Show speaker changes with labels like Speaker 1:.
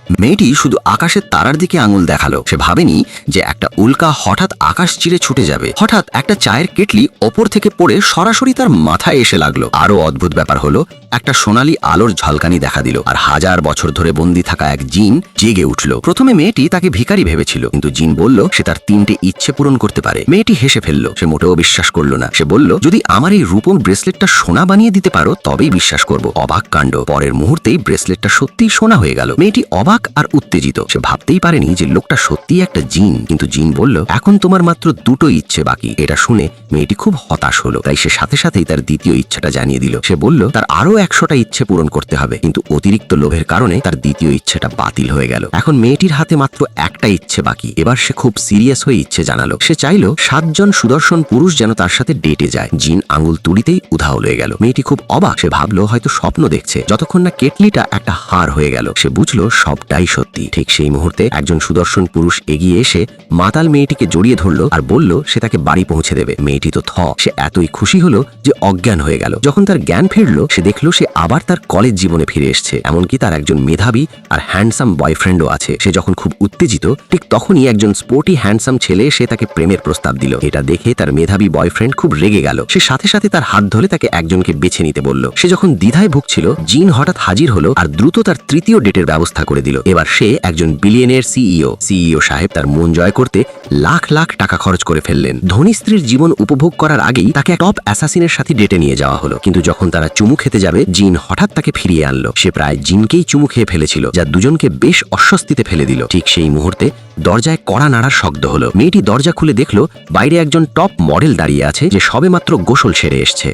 Speaker 1: মেয়েটি শুধু আকাশের তারার দিকে আঙুল দেখালো। সে ভাবেনি যে একটা উল্কা হঠাৎ আকাশ চিরে ছুটে যাবে। হঠাৎ একটা চায়ের কেটলি ওপর থেকে পড়ে সরাসরি তার মাথায় এসে লাগলো। আরো অদ্ভুত ব্যাপার হলো, একটা সোনালী আলোর ঝলকানি দেখা দিল, আর হাজার বছর ধরে বন্দী থাকা এক জিন জেগে উঠল। প্রথমে মেয়েটি তাকে ভিখারি ভেবেছিল, কিন্তু জিন বলল সে তার 3টে ইচ্ছে পূরণ করতে পারে। মেয়েটি হেসে ফেলল। সে মোটেও বিশ্বাস করল না। সে বলল, যদি আমার এই রূপোর ব্রেসলেটটা সোনা বানিয়ে দিতে পারো তবেই বিশ্বাস করব। অবাক কাণ্ড, পরের মুহূর্তেই ব্রেসলেটটা সত্যিই সোনা হয়ে গেল। মেয়েটি অবাক আর উত্তেজিত। সে ভাবতেই পারেনি যে লোকটা সত্যিই একটা জিন। কিন্তু জিন বলল, এখন তোমার মাত্র 2টো ইচ্ছে বাকি। এটা শুনে মেয়েটি খুব হতাশ হলো। তাই সে সাথে সাথেই তার দ্বিতীয় ইচ্ছেটা জানিয়ে দিল। সে বলল তার আরো 100টা ইচ্ছে পূরণ করতে হবে, কিন্তু অতিরিক্ত লোভের কারণে তার দ্বিতীয় ইচ্ছেটা বাতিল হয়ে গেল। এখন মেয়েটির হাতে মাত্র একটা ইচ্ছে বাকি। এবার সে খুব সিরিয়াস হয়ে ইচ্ছে জানালো। সে চাইল 7 জন সুদর্শন পুরুষ যেন তার সাথে ডেটে যায়। জিন আঙুল তুলিতেই উধাও হয়ে গেল। মেয়েটি খুব অবাক। সে ভাবলো হয়তো স্বপ্ন দেখছে, যতক্ষণ না কেটলিটা একটা হার হয়ে গেল। সে বুঝলো সবটাই সত্যি। ঠিক সেই মুহূর্তে একজন সুদর্শন পুরুষ এগিয়ে এসে মাতাল মেয়েটিকে জড়িয়ে ধরলো আর বলল সে তাকে বাড়ি পৌঁছে দেবে। মেয়েটি তো সে এতই খুশি হলো যে অজ্ঞান হয়ে গেল। যখন তার জ্ঞান ফিরল, সে দেখলো সে আবার তার কলেজ জীবনে ফিরে এসছে। এমনকি তার একজন মেধাবী আর হ্যান্ডসাম বয়ফ্রেন্ডও আছে। সে যখন খুব উত্তেজিত, ঠিক তখনই একজন স্পোর্টি হ্যান্ডসাম ছেলে সে তাকে প্রেমের প্রস্তাব দিল। এটা দেখে তার মেধাবী বয়ফ্রেন্ড খুব রেগে গেল। সে সাথে সাথে তার হাত ধরে তাকে একজনকে বেছে নিতে বলল। সে যখন দ্বিধায় ভুগছিল, জিন হঠাৎ হাজির হলো আর দ্রুত তার তৃতীয় ডেটের ব্যবস্থা করে দিল। এবার সে একজন বিলিয়নের সিইও সাহেব তার মন জয় করতে লাখ লাখ টাকা খরচ করে ফেললেন। ধনী স্ত্রীর জীবন উপভোগ করার আগেই তাকে টপ অ্যাসাসিনের সাথে ডেটে নিয়ে যাওয়া হলো। কিন্তু যখন তারা চুমু খেতে যাবে, জিন হঠাৎ তাকে ফিরিয়ে আনলো। সে প্রায় জিনকেই চুমু খেয়ে ফেলেছিল, যা দুজনকে বেশ অস্বস্তিতে ফেলে দিল। ঠিক সেই মুহূর্তে দরজায় কড়া নাড়ার শব্দ হলো। মেয়েটি দরজা খুলে দেখলো বাইরে একজন টপ মডেল দাঁড়িয়ে আছে, যে সবেমাত্র গোসল সেরে এসছে।